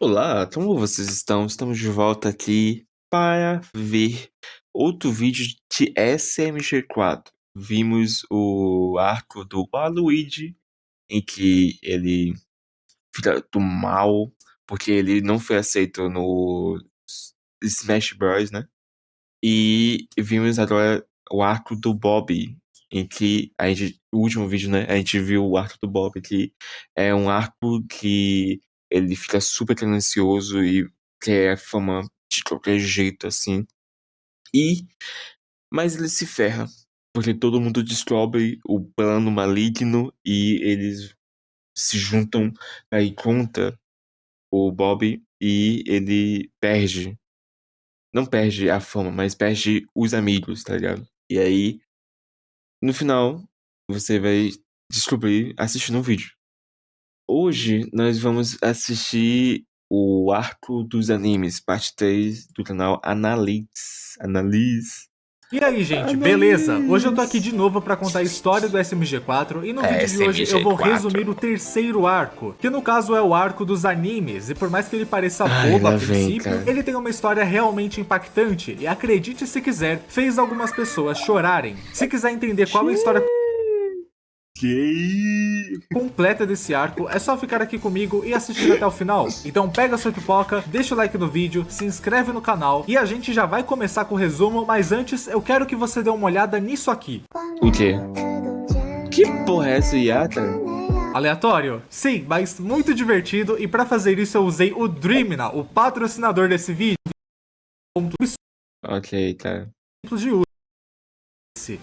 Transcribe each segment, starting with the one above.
Olá, como vocês estão? Estamos de volta aqui para ver outro vídeo de SMG4. Vimos o arco do Waluigi, em que ele fica do mal, porque ele não foi aceito no Smash Bros, né? E vimos agora o arco do Bob, em que o último vídeo, né, a gente viu o arco do Bob, que é um arco que ele fica super ganancioso e quer fama de qualquer jeito, assim. Mas ele se ferra, porque todo mundo descobre o plano maligno e eles se juntam aí contra o Bob e ele perde. Não perde a fama, mas perde os amigos, tá ligado? E aí, no final, você vai descobrir assistindo um vídeo. Hoje nós vamos assistir o arco dos animes, parte 3 do canal Analise. E aí, gente, beleza? Hoje eu tô aqui de novo pra contar a história do SMG4 e no vídeo de hoje eu vou resumir o terceiro arco, que no caso é o arco dos animes, e por mais que ele pareça bobo a princípio, ele tem uma história realmente impactante e, acredite se quiser, fez algumas pessoas chorarem. Se quiser entender qual é a história completa desse arco, é só ficar aqui comigo e assistir até o final. Então pega sua pipoca, deixa o like no vídeo, se inscreve no canal e a gente já vai começar com o resumo, mas antes eu quero que você dê uma olhada nisso aqui. O quê? Que porra é essa, Yata? Aleatório? Sim, mas muito divertido, e pra fazer isso eu usei o Dreamina, o patrocinador desse vídeo. Ok, tá. De uso.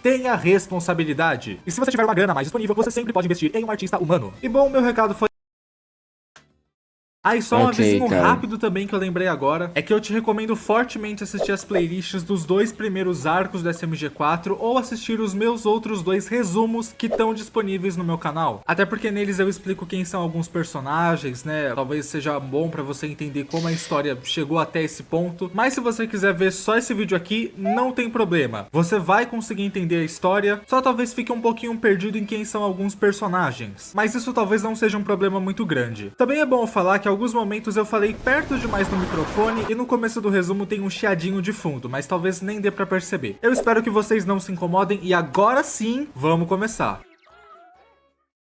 Tenha responsabilidade. E se você tiver uma grana mais disponível, você sempre pode investir em um artista humano. E bom, meu recado foi... Aí só um avisinho rápido também que eu lembrei agora, é que eu te recomendo fortemente assistir as playlists dos dois primeiros arcos do SMG4 ou assistir os meus outros dois resumos que estão disponíveis no meu canal. Até porque neles eu explico quem são alguns personagens, né? Talvez seja bom pra você entender como a história chegou até esse ponto. Mas se você quiser ver só esse vídeo aqui, não tem problema. Você vai conseguir entender a história, só talvez fique um pouquinho perdido em quem são alguns personagens. Mas isso talvez não seja um problema muito grande. Também é bom falar que alguns momentos eu falei perto demais no microfone e no começo do resumo tem um chiadinho de fundo, mas talvez nem dê pra perceber. Eu espero que vocês não se incomodem e agora sim, vamos começar.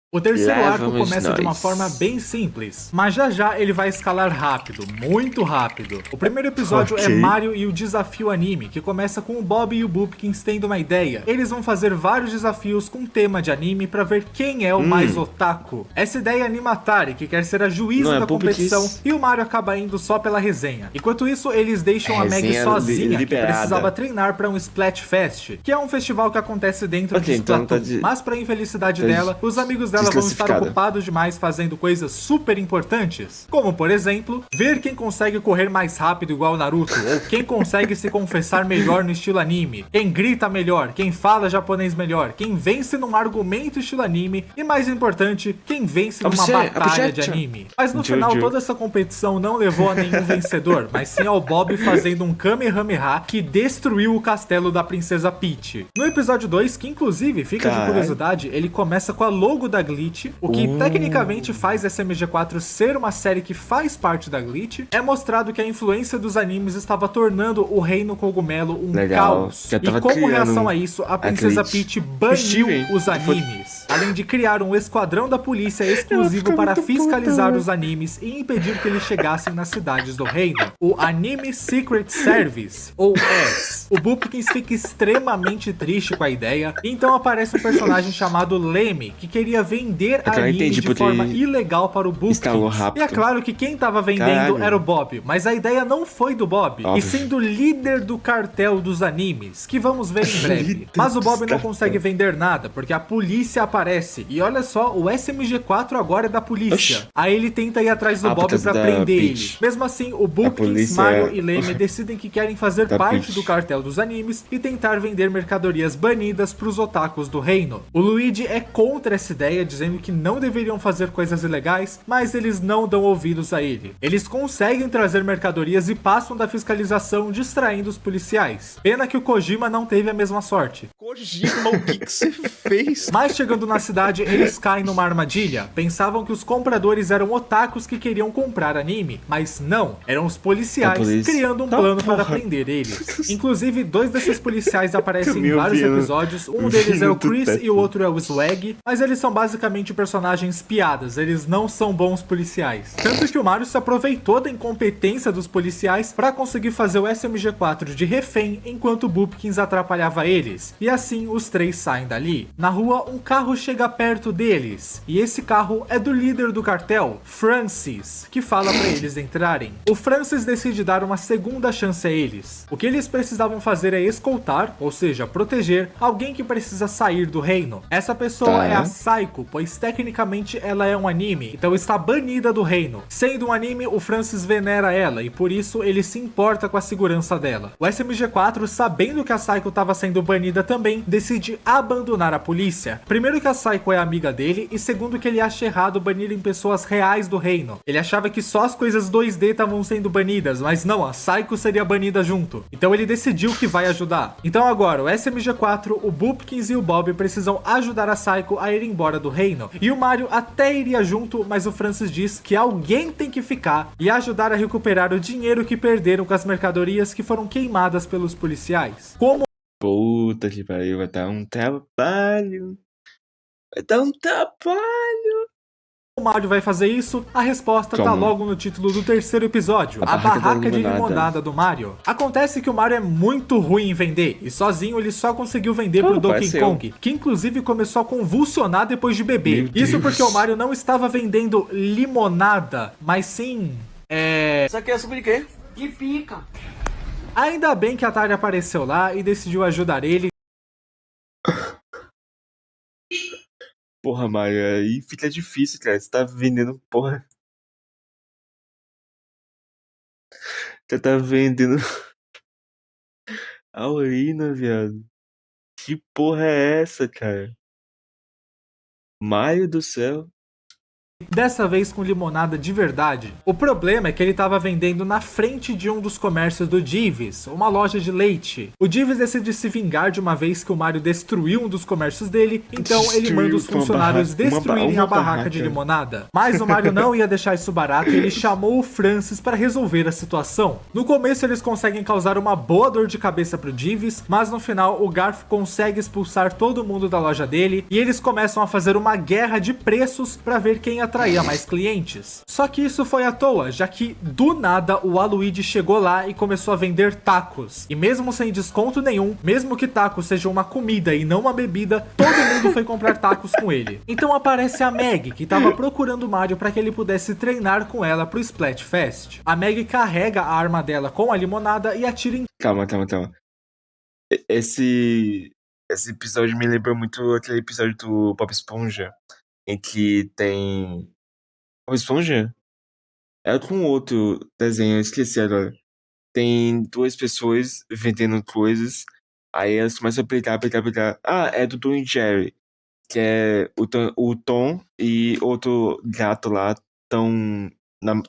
O terceiro arco começa de uma forma bem simples, mas já ele vai escalar rápido, muito rápido. O primeiro episódio é Mario e o desafio anime, que começa com o Bob e o Boopkins tendo uma ideia. Eles vão fazer vários desafios com tema de anime pra ver quem é o mais otaku. Essa ideia é Animatari, que quer ser a juíza da competição, e o Mario acaba indo só pela resenha. Enquanto isso, eles deixam a Meg sozinha, que precisava treinar pra um Splatfest, que é um festival que acontece dentro de Splatoon. Mas pra infelicidade dela, os amigos dela vão estar ocupados demais fazendo coisas super importantes, como por exemplo, ver quem consegue correr mais rápido igual o Naruto, ou quem consegue se confessar melhor no estilo anime, quem grita melhor, quem fala japonês melhor, quem vence num argumento estilo anime, e mais importante, quem vence numa batalha de anime. Mas no final toda essa competição não levou a nenhum vencedor, mas sim ao Bob fazendo um Kamehameha que destruiu o castelo da princesa Peach. No episódio 2, que inclusive, fica de curiosidade, ele começa com a logo da Glitch, o que tecnicamente faz SMG4 ser uma série que faz parte da Glitch. É mostrado que a influência dos animes estava tornando o Reino Cogumelo um caos. E como reação a isso, a princesa Peach baniu os animes, além de criar um esquadrão da polícia exclusivo para fiscalizar os animes e impedir que eles chegassem nas cidades do reino, o Anime Secret Service, ou S. O Boopkins fica extremamente triste com a ideia, então aparece um personagem chamado Lemmy, que queria vender anime de forma ilegal para o Boopkins. E é claro que quem tava vendendo era o Bob, mas a ideia não foi do Bob, e sim do líder do cartel dos animes, que vamos ver em breve. Mas o Bob não consegue vender nada, porque a polícia aparece, e olha só, o SMG4 agora é da polícia. Aí ele tenta ir atrás do Bob pra prender ele. Mesmo assim, o Boopkins, Mario e Lemmy decidem que querem fazer parte do cartel dos animes e tentar vender mercadorias banidas pros otakus do reino. O Luigi é contra essa ideia, dizendo que não deveriam fazer coisas ilegais, mas eles não dão ouvidos a ele. Eles conseguem trazer mercadorias e passam da fiscalização, distraindo os policiais. Pena que o Kojima não teve a mesma sorte. Kojima, o que você fez? Mas chegando na cidade, eles caem numa armadilha. Pensavam que os compradores eram otakus que queriam comprar anime, mas não, eram os policiais criando um plano para prender eles. Inclusive, 2 desses policiais aparecem em vários episódios, um deles é o Chris e o outro é o Swag, mas eles são basicamente personagens piadas, eles não são bons policiais. Tanto que o Mario se aproveitou da incompetência dos policiais para conseguir fazer o SMG4 de refém, enquanto o Boopkins atrapalhava eles. E assim, os 3 saem dali. Na rua, um carro chega perto deles, e esse carro é do líder do cartel, Francis, que fala para eles entrarem. O Francis decide dar uma segunda chance a eles. O que eles precisavam fazer é escoltar, ou seja, proteger, alguém que precisa sair do reino. Essa pessoa é a Saiko, pois tecnicamente ela é um anime, então está banida do reino. Sendo um anime, o Francis venera ela, e por isso ele se importa com a segurança dela. O SMG4, sabendo que a Saiko estava sendo banida também, decide abandonar a polícia. Primeiro que a Saiko é amiga dele, e segundo que ele acha errado banirem pessoas reais do reino. Ele achava que só as coisas 2D estavam sendo banidas, mas não, a Saiko seria banida junto. Então ele decidiu que vai ajudar. Então agora, o SMG4, o Boopkins e o Bob precisam ajudar a Saiko a ir embora do reino. E o Mario até iria junto, mas o Francis diz que alguém tem que ficar e ajudar a recuperar o dinheiro que perderam com as mercadorias que foram queimadas pelos policiais. Como Puta que pariu, vai dar um trabalho. Vai dar um trabalho. o Mario vai fazer isso? A resposta tá logo no título do 3º episódio, a barraca de limonada do Mario. Acontece que o Mario é muito ruim em vender, e sozinho ele só conseguiu vender pro Donkey Kong, que inclusive começou a convulsionar depois de beber. Isso porque o Mario não estava vendendo limonada, mas sim... Isso aqui é sobre de quê? De pica. Ainda bem que a Atari apareceu lá e decidiu ajudar ele. Porra, Mario, aí fica difícil, cara. Você tá vendendo, porra. Você tá vendendo a urina, viado. Que porra é essa, cara? Mario do céu. Dessa vez com limonada de verdade. O problema é que ele estava vendendo na frente de um dos comércios do Jeeves, uma loja de leite. O Jeeves decide se vingar de uma vez que o Mario destruiu um dos comércios dele, então ele manda os funcionários destruírem a barraca de limonada. Mas o Mario não ia deixar isso barato e ele chamou o Francis para resolver a situação. No começo eles conseguem causar uma boa dor de cabeça pro Jeeves, mas no final o Garf consegue expulsar todo mundo da loja dele e eles começam a fazer uma guerra de preços para ver quem atraía mais clientes. Só que isso foi à toa, já que do nada o Waluigi chegou lá e começou a vender tacos. E mesmo sem desconto nenhum, mesmo que tacos seja uma comida e não uma bebida, todo mundo foi comprar tacos com ele. Então aparece a Meg, que estava procurando o Mario para que ele pudesse treinar com ela pro Splatfest. A Meg carrega a arma dela com a limonada e atira em... Calma. Esse episódio me lembrou muito aquele episódio do Bob Esponja, em que tem... Bob Esponja? É com outro desenho, eu esqueci agora. Tem 2 pessoas vendendo coisas, aí elas começam a brigar. Ah, é do Tom e Jerry, que é o Tom e outro gato lá estão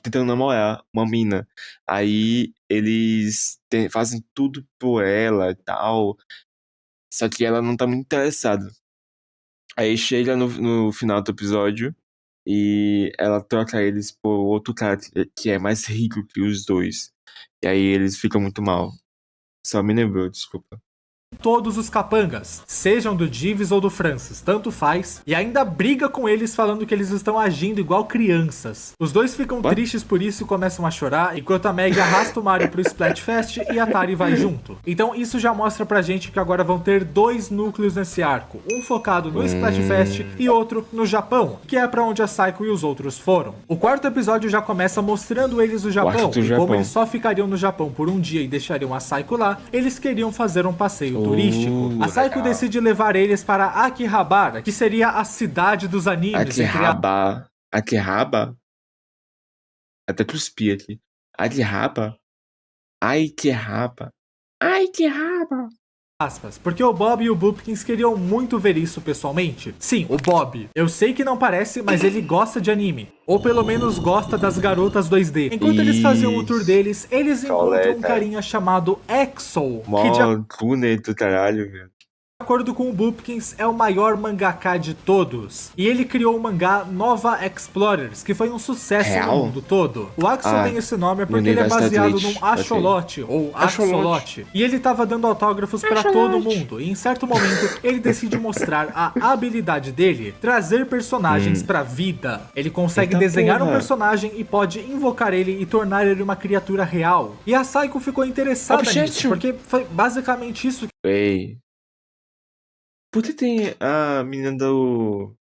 tentando namorar uma mina. Aí eles fazem tudo por ela e tal, só que ela não tá muito interessada. Aí chega no final do episódio e ela troca eles por outro cara que é mais rico que os dois. E aí eles ficam muito mal. Só me lembrou, desculpa. todos os capangas, sejam do Jeeves ou do Francis, tanto faz, e ainda briga com eles falando que eles estão agindo igual crianças. Os dois ficam tristes por isso e começam a chorar, enquanto a Meg arrasta o Mario pro Splatfest e a Tari vai junto. Então isso já mostra pra gente que agora vão ter 2 núcleos nesse arco, um focado no Splatfest e outro no Japão, que é pra onde a Saiko e os outros foram. O 4º episódio já começa mostrando eles no Japão, e como eles só ficariam no Japão por um dia e deixariam a Saiko lá, eles queriam fazer um passeio turístico. A Saiko decide levar eles para Akihabara, que seria a cidade dos animes. Akihabara? Até cuspi aqui. Akihabara? Akihabara? aspas, porque o Bob e o Boopkins queriam muito ver isso pessoalmente. Sim, o Bob. Eu sei que não parece, mas ele gosta de anime. Ou pelo menos gosta das garotas 2D. Enquanto eles faziam o tour deles, eles encontram um carinha chamado Exo. Que de túnel do caralho, velho. de acordo com o Boopkins, é o maior mangaka de todos. E ele criou o mangá Nova Explorers, que foi um sucesso no mundo todo. O Axel tem esse nome porque ele é baseado num axolote, ou axolote. E ele tava dando autógrafos pra todo mundo. E em certo momento, ele decide mostrar a habilidade dele, trazer personagens pra vida. Ele consegue desenhar um personagem e pode invocar ele e tornar ele uma criatura real. E a Saiko ficou interessada nisso, porque foi basicamente isso Ei. Por que tem a menina do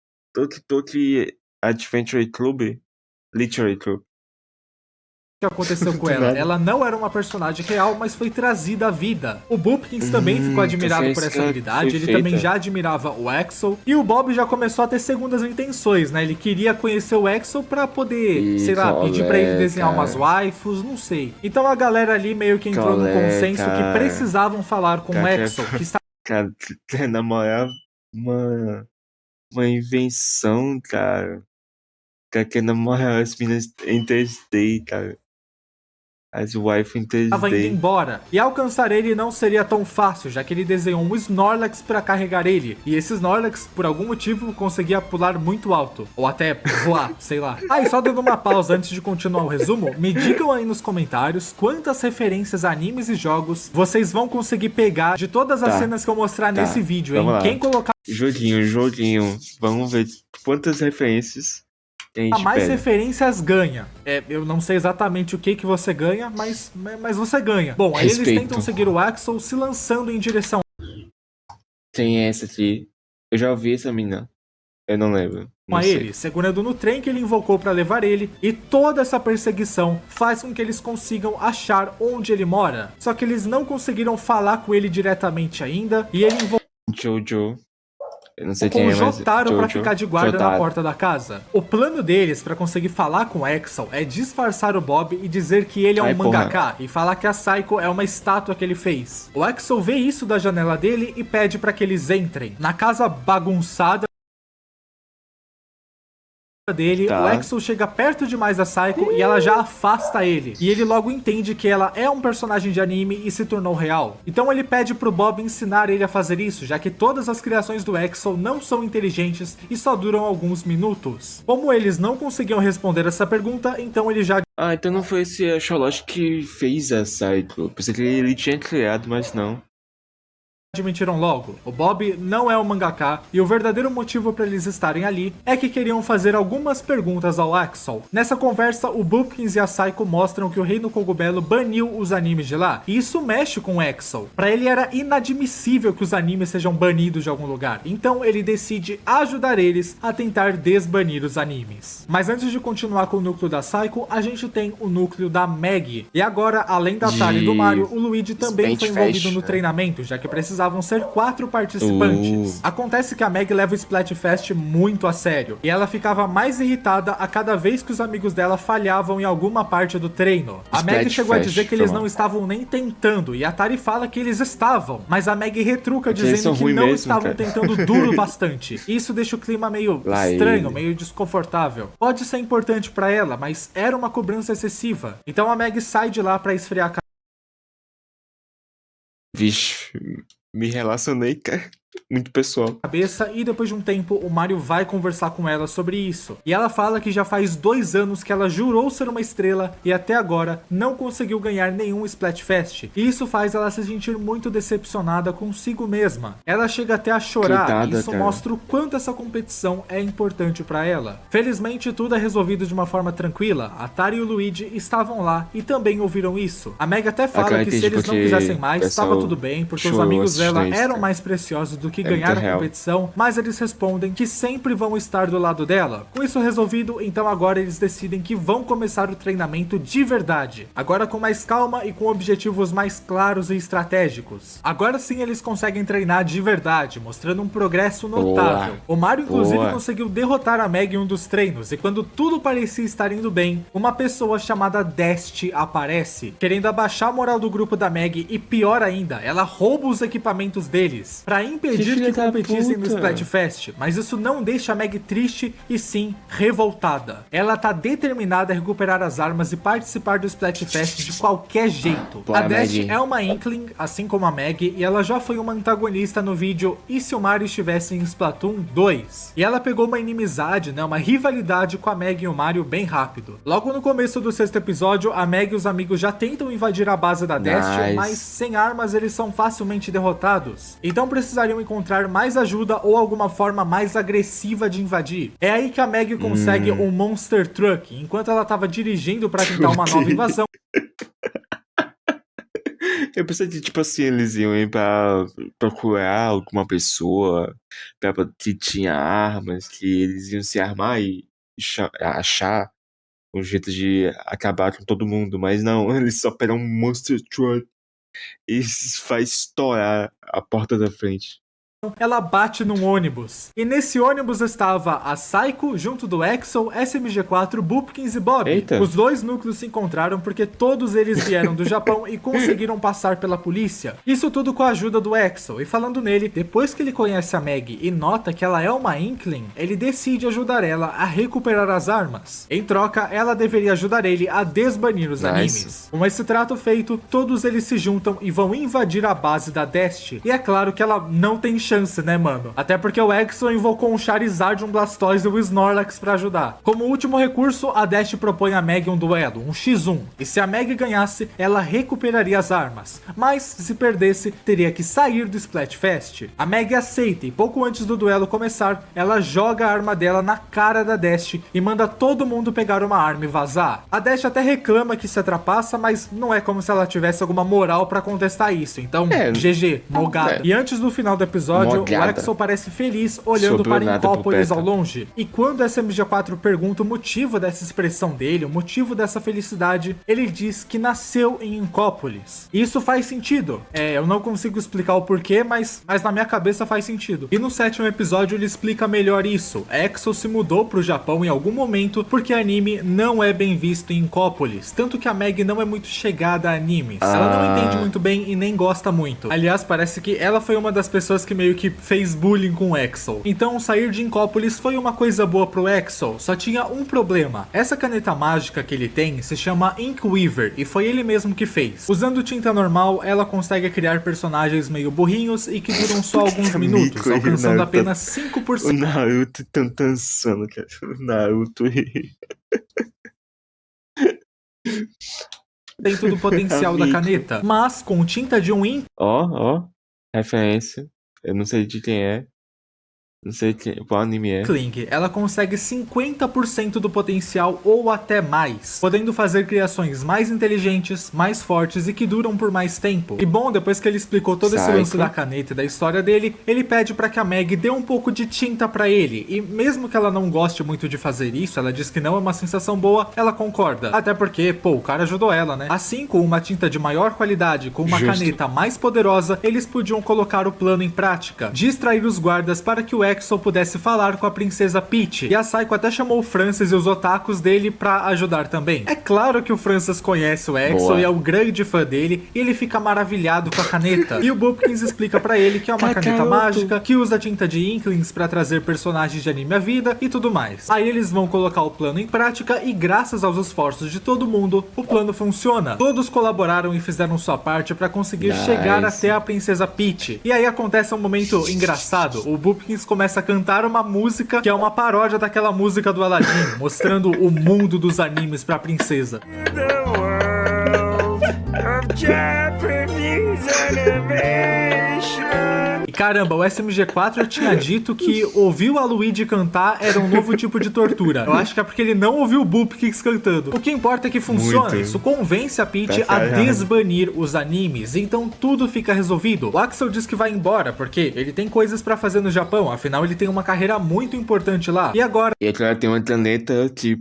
Toki Adventure Club? Literary Club. que aconteceu com ela. Ela não era uma personagem real, mas foi trazida à vida. O Boopkins também ficou admirado por essa habilidade, ele também já admirava o Axel, e o Bob já começou a ter segundas intenções, né? Ele queria conhecer o Axel pra poder, sei lá, pedir pra ele desenhar umas waifus, não sei. Então a galera ali meio que entrou no consenso que precisavam falar com o Axel, que está... Cara, namorar uma invenção, cara. Cara, quer namorar as meninas em 3D, cara. As wife em 3D. Estava indo embora. E alcançar ele não seria tão fácil, já que ele desenhou um Snorlax para carregar ele. E esse Snorlax, por algum motivo, conseguia pular muito alto. Ou até voar, sei lá. Ah, e só dando uma pausa antes de continuar o resumo, me digam aí nos comentários quantas referências a animes e jogos vocês vão conseguir pegar de todas as cenas que eu mostrar nesse vídeo, hein? Quem colocar... Joguinho. Vamos ver quantas referências... A mais referências ganha. Eu não sei exatamente o que você ganha, mas você ganha. Bom, aí eles tentam seguir o Axel se lançando em direção. Tem essa aqui. Eu já ouvi essa menina. Eu não lembro. A ele, segurando no trem que ele invocou para levar ele, e toda essa perseguição faz com que eles consigam achar onde ele mora. Só que eles não conseguiram falar com ele diretamente ainda, e ele invocou Jojo. Eu não sei com quem o Jotaro pra ficar de guarda na porta da casa. O plano deles pra conseguir falar com o Axel é disfarçar o Bob e dizer que ele é um mangaka e falar que a Saiko é uma estátua que ele fez. O Axel vê isso da janela dele e pede pra que eles entrem. Na casa bagunçada dele, o Axel chega perto demais da Saiko e ela já afasta ele. E ele logo entende que ela é um personagem de anime e se tornou real. Então ele pede pro Bob ensinar ele a fazer isso, já que todas as criações do Axel não são inteligentes e só duram alguns minutos. Como eles não conseguiam responder essa pergunta, então ele já... Ah, então não foi esse Axolote que fez a Saiko. Pensei que ele tinha criado, mas não. Admitiram logo, o Bob não é um mangaka e o verdadeiro motivo para eles estarem ali é que queriam fazer algumas perguntas ao Axel. Nessa conversa, o Boopkins e a Saiko mostram que o Reino Cogumelo baniu os animes de lá, e isso mexe com o Axel. Para ele era inadmissível que os animes sejam banidos de algum lugar, então ele decide ajudar eles a tentar desbanir os animes. Mas antes de continuar com o núcleo da Saiko, a gente tem o núcleo da Maggie. E agora, além da Tara e do Mario, o Luigi também foi envolvido no treinamento, já que precisavam ser 4 participantes. Acontece que a Meg leva o Splatfest muito a sério, e ela ficava mais irritada a cada vez que os amigos dela falhavam em alguma parte do treino. A Meg chegou a dizer que eles não estavam nem tentando, e a Tari fala que eles estavam, mas a Meg retruca dizendo que não estavam tentando duro bastante. Isso deixa o clima meio estranho, meio desconfortável. Pode ser importante pra ela, mas era uma cobrança excessiva. Então a Meg sai de lá pra esfriar a Vixe, me relacionei, cara. Muito pessoal. Cabeça, e depois de um tempo o Mario vai conversar com ela sobre isso. E ela fala que já faz 2 anos que ela jurou ser uma estrela e até agora não conseguiu ganhar nenhum Splatfest. E isso faz ela se sentir muito decepcionada consigo mesma. Ela chega até a chorar. Coitada, isso mostra o quanto essa competição é importante pra ela. Felizmente tudo é resolvido de uma forma tranquila. A Tara e o Luigi estavam lá e também ouviram isso. A Meg até fala que se eles não quisessem mais, estava tudo bem, porque os amigos dela eram mais preciosos do do que É ganhar muito a real. competição, mas eles respondem que sempre vão estar do lado dela. Com isso resolvido, então agora eles decidem que vão começar o treinamento de verdade. Agora com mais calma e com objetivos mais claros e estratégicos. Agora sim eles conseguem treinar de verdade, mostrando um progresso notável. Boa. O Mario inclusive Boa. conseguiu derrotar a Meg em um dos treinos, e quando tudo parecia estar indo bem, uma pessoa chamada Dest aparece, querendo abaixar a moral do grupo da Meg, e pior ainda, ela rouba os equipamentos deles, pra impedir filha que da competissem no puta. Splatfest. Mas isso não deixa a Meg triste, e sim revoltada. Ela tá determinada a recuperar as armas e participar do Splatfest de qualquer jeito. Boa, A Dest Meg. é uma Inkling, assim como a Meg, e ela já foi uma antagonista no vídeo E se o Mario estivesse em Splatoon 2? E ela pegou uma inimizade, né, uma rivalidade com a Meg e o Mario bem rápido. Logo no começo do 6º episódio, a Meg e os amigos já tentam invadir a base da Dest, Nice. mas sem armas eles são facilmente derrotados. Então precisariam encontrar mais ajuda ou alguma forma mais agressiva de invadir. É aí que a Meg consegue um Monster Truck, enquanto ela tava dirigindo pra tentar uma nova invasão. Eu pensei que, tipo assim, eles iam ir pra procurar alguma pessoa que tinha armas, que eles iam se armar e achar um jeito de acabar com todo mundo. Mas não, eles só pegam um Monster Truck e faz estourar a porta da frente. Ela bate num ônibus. E nesse ônibus estava a Saiko junto do Exo, SMG4, Boopkins e Bob. Eita. Os dois núcleos se encontraram porque todos eles vieram do Japão e conseguiram passar pela polícia. Isso tudo com a ajuda do Exo. E falando nele, depois que ele conhece a Meg e nota que ela é uma Inkling, ele decide ajudar ela a recuperar as armas. Em troca, ela deveria ajudar ele a desbanir os animes. Com esse trato feito, todos eles se juntam e vão invadir a base da Dest. E é claro que ela não tem chance, né, mano? Até porque o Exo invocou um Charizard, um Blastoise e o Snorlax pra ajudar. Como último recurso, a Dest propõe a Meg um duelo, um x1. E se a Meg ganhasse, ela recuperaria as armas. Mas, se perdesse, teria que sair do Splatfest. A Meg aceita e pouco antes do duelo começar, ela joga a arma dela na cara da Dest e manda todo mundo pegar uma arma e vazar. A Dest até reclama que se atrapassa, mas não é como se ela tivesse alguma moral pra contestar isso. Então, GG, mogada. E antes do final do episódio, Mogada. o Exo parece feliz olhando Sobrou para nada pro Incópolis ao Peta. longe. E quando o SMG4 pergunta o motivo dessa expressão dele, o motivo dessa felicidade, ele diz que nasceu em Incópolis. E isso faz sentido. Eu não consigo explicar o porquê, mas na minha cabeça faz sentido. E no 7º episódio ele explica melhor isso. Exo se mudou pro Japão em algum momento porque anime não é bem visto em Incópolis. Tanto que a Meg não é muito chegada a animes. Ela não entende muito bem e nem gosta muito. Aliás, parece que ela foi uma das pessoas que meio que fez bullying com o Exo. Então sair de Incópolis foi uma coisa boa pro Exo, só tinha um problema. Essa caneta mágica que ele tem se chama Inkweaver e foi ele mesmo que fez. Usando tinta normal, ela consegue criar personagens meio burrinhos e que duram só alguns minutos, Amigo, alcançando Naruto. apenas O 5%. Naruto tá dançando, cara. O Naruto. Dentro do potencial da Amigo. caneta, mas com tinta de um Ó, referência. Eu não sei de quem é. Não sei qual anime é. Inkling, ela consegue 50% do potencial ou até mais, podendo fazer criações mais inteligentes, mais fortes e que duram por mais tempo. E bom, depois que ele explicou todo esse Psycho. lance da caneta e da história dele, ele pede pra que a Meg dê um pouco de tinta pra ele. E mesmo que ela não goste muito de fazer isso, ela diz que não é uma sensação boa, ela concorda. Até porque, pô, o cara ajudou ela, né? Assim, com uma tinta de maior qualidade, com uma Justo. caneta mais poderosa, eles podiam colocar o plano em prática, distrair os guardas para que o Exo pudesse falar com a princesa Peach. E a Saiko até chamou o Francis e os otakus dele pra ajudar também. É claro que o Francis conhece o Exo Boa. e é um grande fã dele, e ele fica maravilhado com a caneta. E o Boopkins explica pra ele que é uma caneta Kakaroto. mágica, que usa tinta de Inklings pra trazer personagens de anime à vida e tudo mais. Aí eles vão colocar o plano em prática e graças aos esforços de todo mundo, o plano funciona. Todos colaboraram e fizeram sua parte pra conseguir Nice. chegar até a princesa Peach. E aí acontece um momento engraçado. O Boopkins começa a cantar uma música que é uma paródia daquela música do Aladdin, mostrando o mundo dos animes pra princesa. The world of Japanese animation. E Caramba, o SMG4 tinha dito que ouvir o Aluigi cantar era um novo tipo de tortura. Eu acho que é porque ele não ouviu o Boopkins cantando. O que importa é que funciona. Muito. Isso convence a Peach a desbanir os animes. Então tudo fica resolvido. O Axel diz que vai embora, porque ele tem coisas pra fazer no Japão. Afinal, ele tem uma carreira muito importante lá. E agora? E aquela tem uma planeta que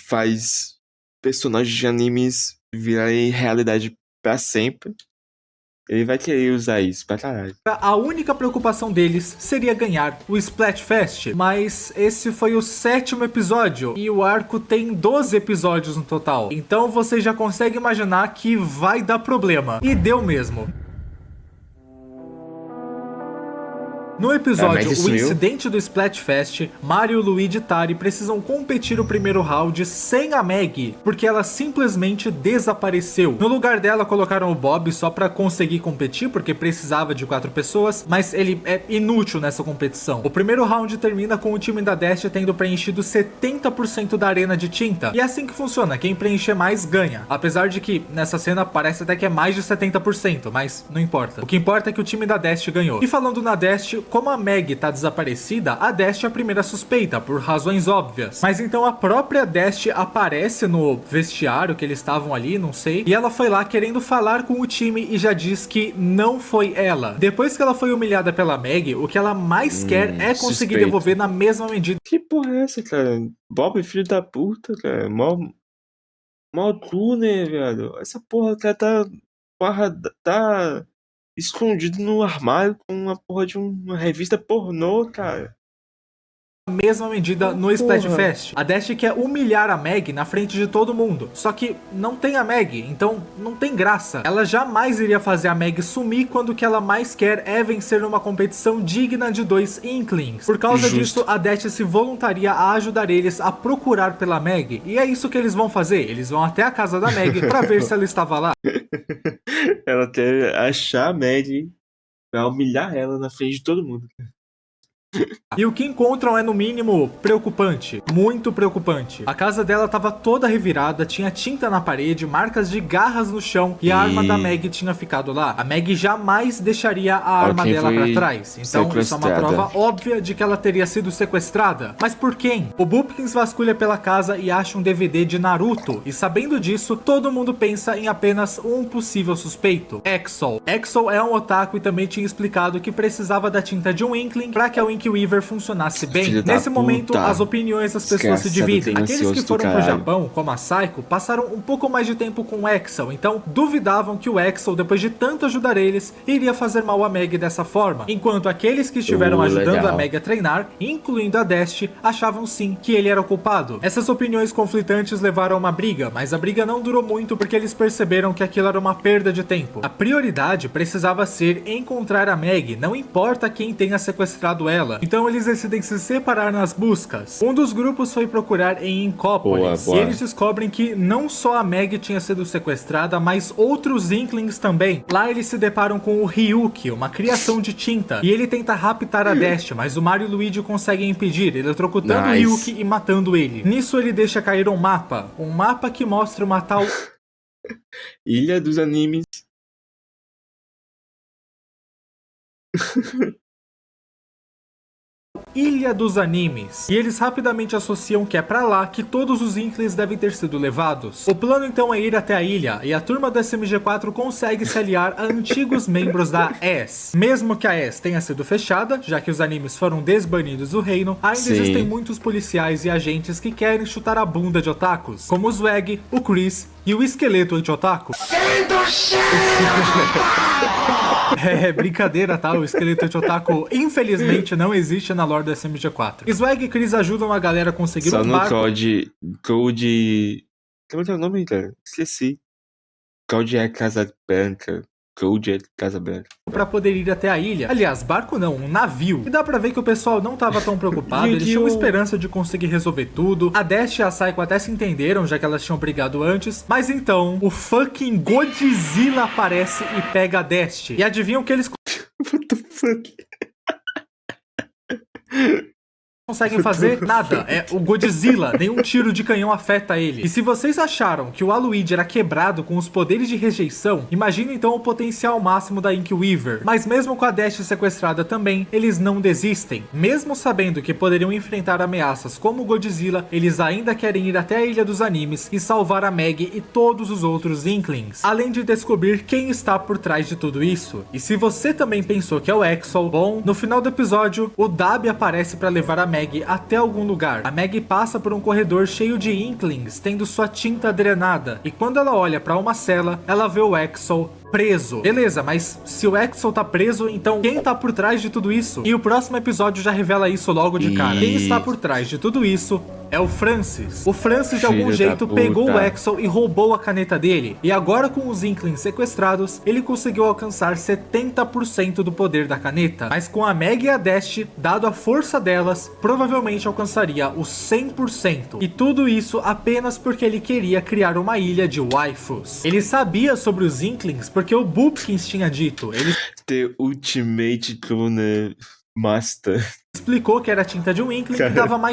faz personagens de animes virarem realidade pra sempre. Ele vai querer usar isso pra caralho. A única preocupação deles seria ganhar o Splatfest, mas esse foi o 7º episódio e o arco tem 12 episódios no total. Então você já consegue imaginar que vai dar problema. E deu mesmo. No episódio O Incidente do Splatfest, Mario, Luigi e Tari precisam competir o primeiro round sem a Maggie, porque ela simplesmente desapareceu. No lugar dela colocaram o Bob só pra conseguir competir, porque precisava de 4 pessoas, mas ele é inútil nessa competição. O primeiro round termina com o time da Dash tendo preenchido 70% da arena de tinta. E é assim que funciona, quem preencher mais ganha. Apesar de que nessa cena parece até que é mais de 70%, mas não importa. O que importa é que o time da Dash ganhou. E falando na Dash, como a Maggie tá desaparecida, a Dash é a primeira suspeita, por razões óbvias. Mas então a própria Dash aparece no vestiário que eles estavam ali, não sei, e ela foi lá querendo falar com o time e já diz que não foi ela. Depois que ela foi humilhada pela Maggie, o que ela mais quer é conseguir suspeito. devolver na mesma medida. Que porra é essa, cara? Bob, filho da puta, cara. Mal tu, né, velho? Essa porra, cara, tá escondido no armário com uma porra de uma revista pornô, cara. Mesma medida no Splatfest. A Dash quer humilhar a Maggie na frente de todo mundo. Só que não tem a Maggie, então não tem graça. Ela jamais iria fazer a Maggie sumir quando o que ela mais quer é vencer numa competição digna de 2 Inklings. Por causa disso, a Dash se voluntaria a ajudar eles a procurar pela Maggie. E é isso que eles vão fazer. Eles vão até a casa da Maggie pra ver se ela estava lá. Ela quer achar a Maggie pra humilhar ela na frente de todo mundo. E o que encontram é no mínimo preocupante, muito preocupante. A casa dela tava toda revirada, tinha tinta na parede, marcas de garras no chão e a arma da Maggie tinha ficado lá. A Maggie jamais deixaria a arma dela pra trás, então isso é uma prova óbvia de que ela teria sido sequestrada. Mas por quem? O Boopkins vasculha pela casa e acha um DVD de Naruto, e sabendo disso, todo mundo pensa em apenas um possível suspeito: Exol. Exol é um otaku e também tinha explicado que precisava da tinta de um Inkling pra que a Weaver funcionasse bem. Nesse momento, as opiniões das pessoas se dividem. Aqueles que foram pro Japão, como a Saiko, passaram um pouco mais de tempo com o Exol, então duvidavam que o Exol, depois de tanto ajudar eles, iria fazer mal a Maggie dessa forma. Enquanto aqueles que estiveram ajudando a Maggie a treinar, incluindo a Dash, achavam sim que ele era o culpado. Essas opiniões conflitantes levaram a uma briga, mas a briga não durou muito porque eles perceberam que aquilo era uma perda de tempo. A prioridade precisava ser encontrar a Maggie, não importa quem tenha sequestrado ela. Então eles decidem se separar nas buscas. Um dos grupos foi procurar em Incópolis. E eles descobrem que não só a Maggie tinha sido sequestrada, mas outros Inklings também. Lá eles se deparam com o Ryuki, uma criação de tinta. E ele tenta raptar a Dash, mas o Mario e o Luigi conseguem impedir, eletrocutando o Ryuki e matando ele. Nisso ele deixa cair um mapa que mostra uma tal Ilha dos Animes. Ilha dos Animes. E eles rapidamente associam que é pra lá que todos os Inklings devem ter sido levados. O plano então é ir até a ilha, e a turma do SMG4 consegue se aliar a antigos membros da S. Mesmo que a S tenha sido fechada, já que os animes foram desbanidos do reino, ainda existem muitos policiais e agentes que querem chutar a bunda de otakus, como o Zwag, o Chris e o esqueleto anti-otaku. É brincadeira, tá? O esqueleto anti-otaku infelizmente não existe na lore do SMG4. Swag e Chris ajudam a galera a conseguir só um barco. Só no Code... Como é que é o nome, cara? Esqueci. Code é Casa Branca. Code é Casa Branca. Pra poder ir até a ilha. Aliás, barco não, um navio. E dá pra ver que o pessoal não tava tão preocupado. Eles tinham esperança de conseguir resolver tudo. A Dash e a Saiko até se entenderam, já que elas tinham brigado antes. Mas então, o fucking Godzilla aparece e pega a Dash. E adivinham que eles... What the fuck? conseguem fazer nada. É o Godzilla, nenhum tiro de canhão afeta ele. E se vocês acharam que o Aluigi era quebrado com os poderes de rejeição, imagina então o potencial máximo da Inkweaver. Mas mesmo com a Dash sequestrada também, eles não desistem. Mesmo sabendo que poderiam enfrentar ameaças como o Godzilla, eles ainda querem ir até a Ilha dos Animes e salvar a Meg e todos os outros Inklings, além de descobrir quem está por trás de tudo isso. E se você também pensou que é o Exo, bom, no final do episódio, o Dabi aparece para levar a Meg até algum lugar. A Meg passa por um corredor cheio de Inklings, tendo sua tinta drenada, e quando ela olha para uma cela, ela vê o Exo preso. Beleza, mas se o Exo tá preso, então quem tá por trás de tudo isso? E o próximo episódio já revela isso logo de cara. Quem está por trás de tudo isso é o Francis. O Francis de algum jeito pegou o Exo e roubou a caneta dele. E agora com os Inklings sequestrados, ele conseguiu alcançar 70% do poder da caneta. Mas com a Meg e a Dash, dado a força delas, provavelmente alcançaria os 100%. E tudo isso apenas porque ele queria criar uma ilha de waifus. Ele sabia sobre os Inklings porque o Boopkins tinha dito. Ele The Ultimate Clone Master. explicou que era a tinta de um Inkling que dava mais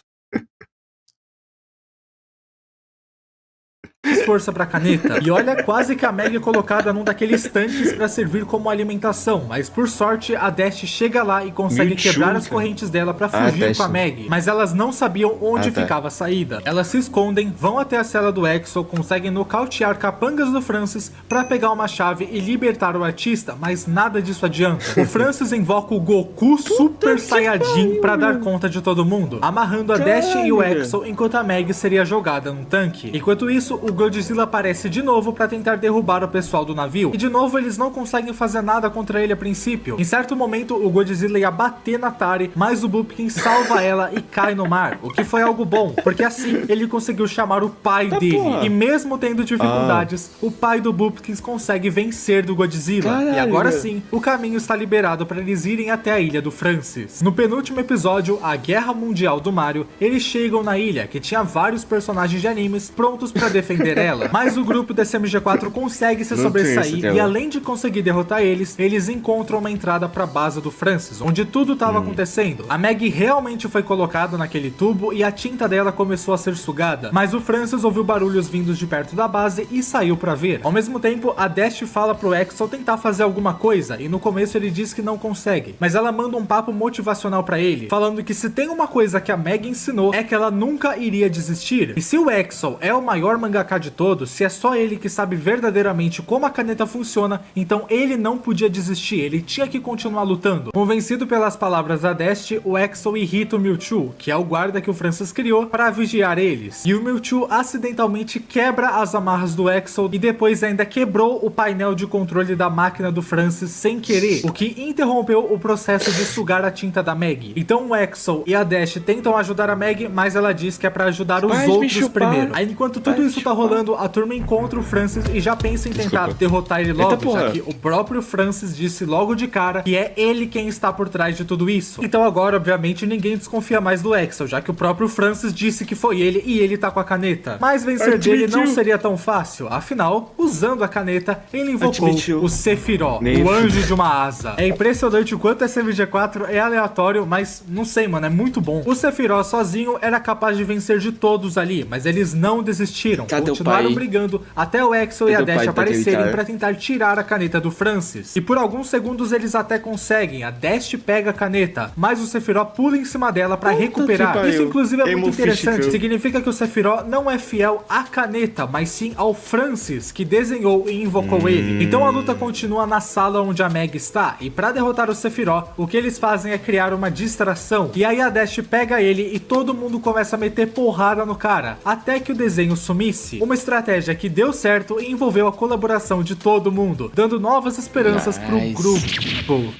força pra caneta. E olha, quase que a Meg é colocada num daqueles tanques pra servir como alimentação, mas por sorte a Dash chega lá e consegue quebrar as correntes dela pra fugir com a Meg, mas elas não sabiam onde ficava a saída. Elas se escondem, vão até a cela do Exo, conseguem nocautear capangas do Francis pra pegar uma chave e libertar o artista, mas nada disso adianta. O Francis invoca o Goku Super Saiyajin pra dar conta de todo mundo, amarrando a Dash e o Exo enquanto a Meg seria jogada num tanque. Enquanto isso, o Godzilla aparece de novo pra tentar derrubar o pessoal do navio, e de novo eles não conseguem fazer nada contra ele a princípio. Em certo momento, o Godzilla ia bater na Tari, mas o Boopkins salva ela e cai no mar, o que foi algo bom, porque assim ele conseguiu chamar o pai dele, e mesmo tendo dificuldades, o pai do Boopkins consegue vencer do Godzilla. E agora sim, o caminho está liberado para eles irem até a ilha do Francis. No penúltimo episódio, a Guerra Mundial do Mario, eles chegam na ilha, que tinha vários personagens de animes prontos para defender ela. Mas o grupo da SMG4 consegue se sobressair e além de conseguir derrotar eles encontram uma entrada para a base do Francis, onde tudo estava acontecendo. A Meg realmente foi colocada naquele tubo e a tinta dela começou a ser sugada, mas o Francis ouviu barulhos vindos de perto da base e saiu para ver. Ao mesmo tempo, a Dash fala pro Exo tentar fazer alguma coisa e no começo ele diz que não consegue, mas ela manda um papo motivacional para ele, falando que se tem uma coisa que a Meg ensinou é que ela nunca iria desistir. E se o Exo é o maior mangaka de todos, se é só ele que sabe verdadeiramente como a caneta funciona, então ele não podia desistir, ele tinha que continuar lutando. Convencido pelas palavras da Dash, o Exo irrita o Mewtwo, que é o guarda que o Francis criou para vigiar eles. E o Mewtwo acidentalmente quebra as amarras do Exo e depois ainda quebrou o painel de controle da máquina do Francis sem querer, o que interrompeu o processo de sugar a tinta da Meg. Então o Exo e a Dash tentam ajudar a Meg, mas ela diz que é para ajudar os outros primeiro. Aí enquanto tudo isso tá rolando, a turma encontra o Francis e já pensa em tentar derrotar ele logo, já que o próprio Francis disse logo de cara que é ele quem está por trás de tudo isso. Então agora, obviamente, ninguém desconfia mais do Exo, já que o próprio Francis disse que foi ele e ele tá com a caneta. Mas vencer dele não seria tão fácil, afinal, usando a caneta, ele invocou o Sephiroth, o anjo de uma asa. É impressionante o quanto esse MG4 é aleatório, mas não sei, mano, é muito bom. O Sephiroth sozinho era capaz de vencer de todos ali, mas eles não desistiram, continuaram brigando até o Exo e a Dash aparecerem pra tentar tirar a caneta do Francis. E por alguns segundos eles até conseguem, a Dash pega a caneta, mas o Sephiroth pula em cima dela pra recuperar. Isso inclusive é muito interessante, significa que o Sephiroth não é fiel à caneta, mas sim ao Francis, que desenhou e invocou ele. Então a luta continua na sala onde a Meg está, e pra derrotar o Sephiroth, o que eles fazem é criar uma distração, e aí a Dash pega ele e todo mundo começa a meter porrada no cara, até que o desenho sumisse. Uma estratégia que deu certo e envolveu a colaboração de todo mundo, dando novas esperanças pro grupo.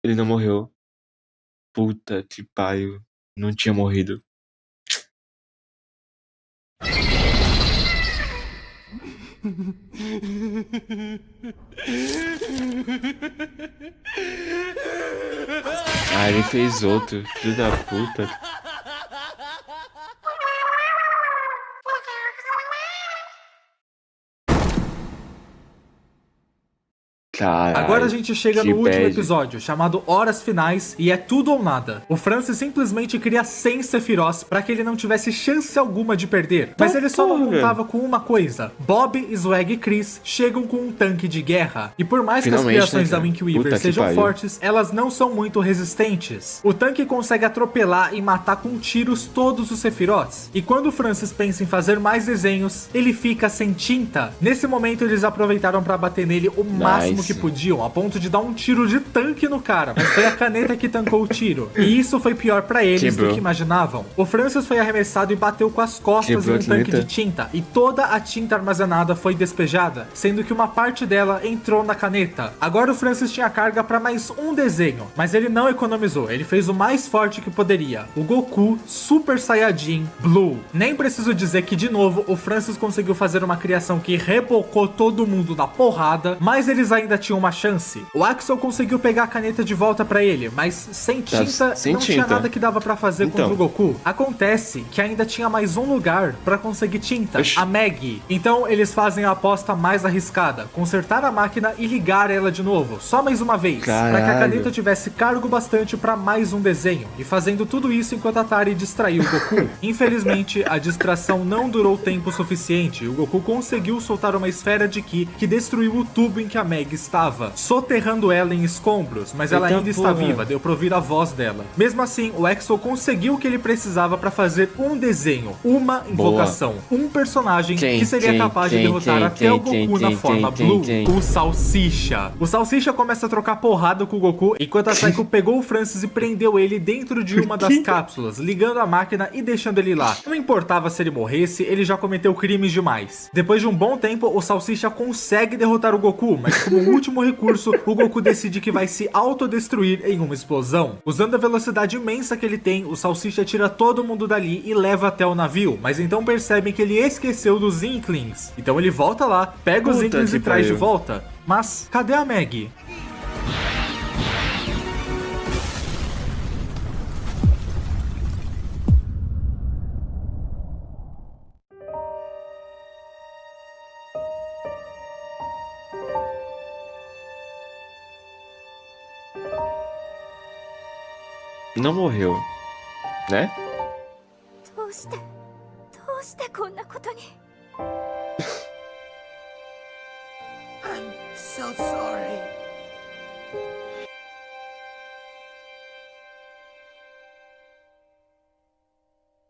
Ele não morreu. Puta que pariu. Não tinha morrido. Ah, ele fez outro. Filho da puta. Caralho, Agora a gente chega que no último bad. episódio, chamado Horas Finais, e é tudo ou nada. O Francis simplesmente cria 100 Sephiroths pra que ele não tivesse chance alguma de perder. Mas ele só não porra. contava com uma coisa. Bob, Swag e Chris chegam com um tanque de guerra. E por mais Finalmente, que as criações né, da cara? Wink Weaver Puta que sejam pariu. fortes, elas não são muito resistentes. O tanque consegue atropelar e matar com tiros todos os Sephiroths. E quando o Francis pensa em fazer mais desenhos, ele fica sem tinta. Nesse momento eles aproveitaram pra bater nele o máximo que podiam, a ponto de dar um tiro de tanque no cara. Mas foi a caneta que tancou o tiro. E isso foi pior pra eles Quebrou. do que imaginavam. O Francis foi arremessado e bateu com as costas Quebrou em um a tanque caneta. de tinta. E toda a tinta armazenada foi despejada, sendo que uma parte dela entrou na caneta. Agora o Francis tinha carga pra mais um desenho, mas ele não economizou. Ele fez o mais forte que poderia. O Goku Super Saiyajin Blue. Nem preciso dizer que, de novo, o Francis conseguiu fazer uma criação que rebocou todo mundo na porrada, mas eles ainda tinham uma chance. O Axel conseguiu pegar a caneta de volta pra ele, mas sem tinta sem não tinha tinta. nada que dava pra fazer Então. contra o Goku. Acontece que ainda tinha mais um lugar pra conseguir tinta, Oxi. a Maggie. Então eles fazem a aposta mais arriscada, consertar a máquina e ligar ela de novo, só mais uma vez, pra que a Caralho. caneta tivesse cargo bastante pra mais um desenho, e fazendo tudo isso enquanto a Tari distraiu o Goku. Infelizmente, a distração não durou tempo suficiente, e o Goku conseguiu soltar uma esfera de Ki que destruiu o tubo em que a Meg estava, soterrando ela em escombros, mas ela Eita ainda está porra. viva, deu pra ouvir a voz dela. Mesmo assim, o Axel conseguiu o que ele precisava pra fazer um desenho, uma invocação, um personagem que seria capaz de derrotar até o Goku na forma Blue, o Salsicha. O Salsicha começa a trocar porrada com o Goku, enquanto a Psycho pegou o Francis e prendeu ele dentro de uma das cápsulas, ligando a máquina e deixando ele lá. Não importava se ele morresse, ele já cometeu crimes demais. Depois de um bom tempo, o Salsicha consegue derrotar o Goku, mas como último recurso, o Goku decide que vai se autodestruir em uma explosão. Usando a velocidade imensa que ele tem, o Salsicha tira todo mundo dali e leva até o navio, mas então percebem que ele esqueceu dos Inklings. Então ele volta lá, pega os Puta Inklings que e traz de pariu. volta. Mas cadê a Maggie? Não morreu, né? どうしてこんなことに。 I'm so sorry.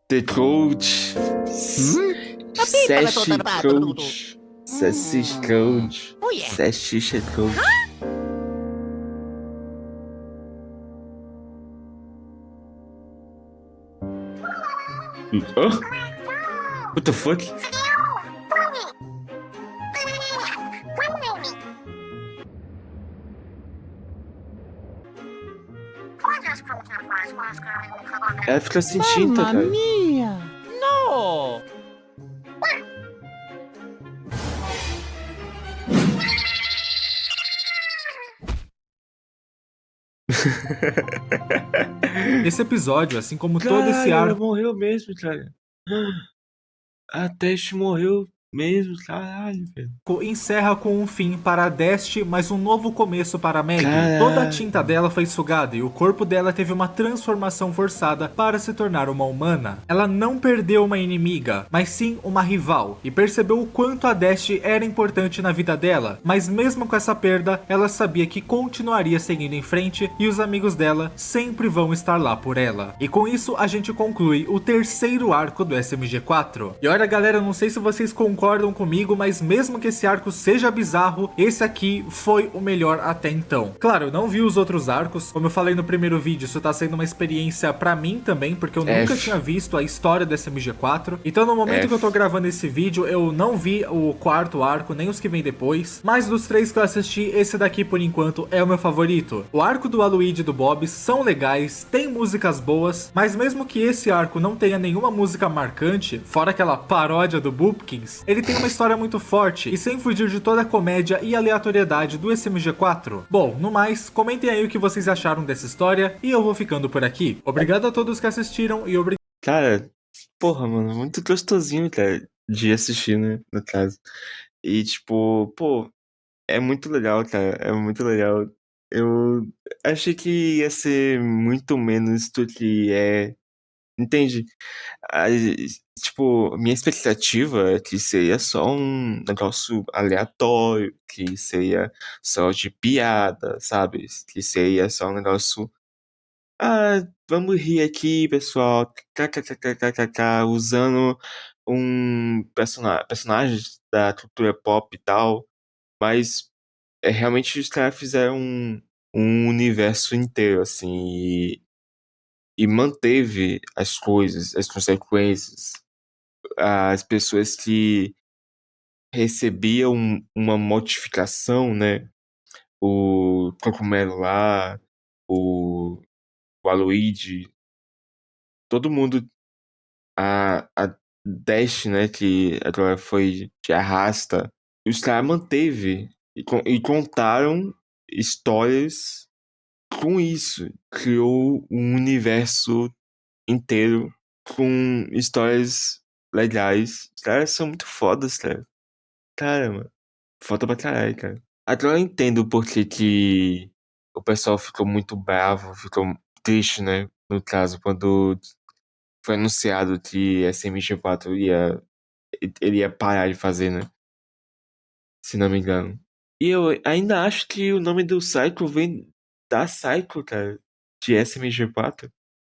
The Coach. Sash Coach. Sash Coach. Sash Coach. Huh? What the fuck? Ela fica sem tinta, cara. No. Esse episódio, assim como todo esse Caralho, ela arco, morreu mesmo, cara. A Teste morreu mesmo, caralho, velho. encerra com um fim para a Desti, mas um novo começo para a Maggie. Caralho. Toda a tinta dela foi sugada e o corpo dela teve uma transformação forçada para se tornar uma humana. Ela não perdeu uma inimiga, mas sim uma rival, e percebeu o quanto a Desti era importante na vida dela, mas mesmo com essa perda, ela sabia que continuaria seguindo em frente e os amigos dela sempre vão estar lá por ela. E com isso a gente conclui o terceiro arco do SMG4. E olha galera, eu não sei se vocês concordam comigo, mas mesmo que esse arco seja bizarro, esse aqui foi o melhor até então. Claro, eu não vi os outros arcos, como eu falei no primeiro vídeo, isso tá sendo uma experiência pra mim também, porque eu nunca tinha visto a história do SMG4, então no momento que eu tô gravando esse vídeo, eu não vi o quarto arco, nem os que vem depois, mas dos três que eu assisti, esse daqui por enquanto é o meu favorito. O arco do Waluigi e do Bob são legais, tem músicas boas, mas mesmo que esse arco não tenha nenhuma música marcante, fora aquela paródia do Boopkins, ele tem uma história muito forte e sem fugir de toda a comédia e aleatoriedade do SMG4. Bom, no mais, comentem aí o que vocês acharam dessa história e eu vou ficando por aqui. Obrigado a todos que assistiram e obrigado. Cara, porra, mano, muito gostosinho, cara, de assistir, né, no caso. E, tipo, pô, É muito legal, cara. É muito legal. Eu achei que ia ser muito menos do que é. Entende? Tipo, minha expectativa é que seria só um negócio aleatório, que seria só de piada, sabe? Que seria só um negócio. Ah, vamos rir aqui, pessoal. KKKKKK, usando personagens da cultura pop e tal. Mas realmente os caras fizeram um universo inteiro, assim, e manteve as coisas, as consequências, as pessoas que recebiam uma modificação, né? O Cogumelo lá, o, o Aloyd, todo mundo, a Dash, né? Que agora foi de Arrasta, os caras manteve e contaram histórias com isso. Criou um universo inteiro com histórias legais. Os caras são muito fodas, cara. Cara, mano. Foda pra caralho, cara. Agora eu entendo por que o pessoal ficou muito bravo, ficou triste, né? No caso, quando foi anunciado que SMG4 ele ia parar de fazer, né? Se não me engano. E eu ainda acho que o nome do Cycle vem da Cycle, cara. De SMG4.